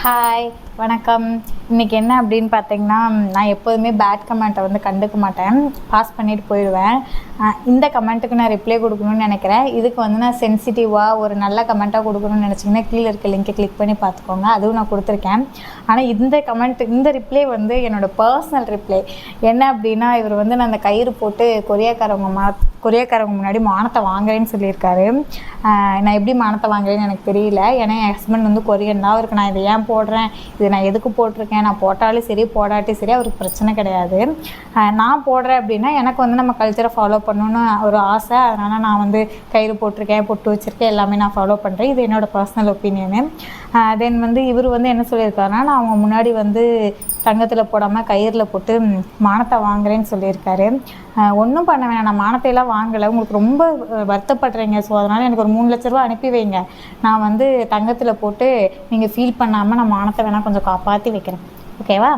Hi வணக்கம். இன்றைக்கி என்ன அப்படின்னு பார்த்தீங்கன்னா, நான் எப்போதுமே பேட் கமெண்ட்டை வந்து கண்டுக்க மாட்டேன், பாஸ் பண்ணிவிட்டு போயிடுவேன். இந்த கமெண்ட்டுக்கு நான் ரிப்ளை கொடுக்கணும்னு நினைக்கிறேன். இதுக்கு வந்து நான் சென்சிட்டிவாக ஒரு நல்ல கமெண்ட்டாக கொடுக்கணும்னு நினச்சிங்கன்னா கீழே இருக்க லிங்கை கிளிக் பண்ணி பார்த்துக்கோங்க. அதுவும் நான் கொடுத்துருக்கேன். ஆனால் இந்த ரிப்ளை வந்து என்னோடய பர்சனல் ரிப்ளை. என்ன அப்படின்னா, இவர் வந்து நான் அந்த கயிறு போட்டு கொரியாக்காரவங்க முன்னாடி மானத்தை வாங்குறேன்னு சொல்லியிருக்காரு. நான் எப்படி மானத்தை வாங்குறேன்னு எனக்கு தெரியல. ஏன்னா என் ஹஸ்பண்ட் வந்து கொரியன் தான். அவருக்கு நான் இதை ஏன் போடுறேன், இது நான் எதுக்கு போட்டிருக்கேன், நான் போட்டாலும் சரி போடாட்டி சரி அவருக்கு பிரச்சனை கிடையாது. நான் போடுறேன் அப்படின்னா எனக்கு வந்து நம்ம கல்ச்சரை ஃபாலோ பண்ணணுன்னு ஒரு ஆசை. அதனால் நான் வந்து கயிறு போட்டிருக்கேன், பொட்டு வச்சுருக்கேன், எல்லாமே நான் ஃபாலோ பண்ணுறேன். இது என்னோடய பர்சனல் ஒப்பீனியனு. தென் வந்து இவர் வந்து என்ன சொல்லியிருக்காருன்னா, நான் அவங்க முன்னாடி வந்து தங்கத்தில் போடாமல் கயிறில் போட்டு மானத்தை வாங்குறேன்னு சொல்லியிருக்காரு. ஒன்றும் பண்ண வேணாம், நான் மானத்தையெல்லாம் வாங்கலை. உங்களுக்கு ரொம்ப வருத்தப்படுறீங்க, ஸோ அதனால் எனக்கு ஒரு 3 லட்ச ரூபா அனுப்பி வைங்க. நான் வந்து தங்கத்தில் போட்டு நீங்கள் ஃபீல் பண்ணாமல் நான் மானத்தை வேணால் கொஞ்சம் காப்பாற்றி வைக்கிறேன். ஓகேவா?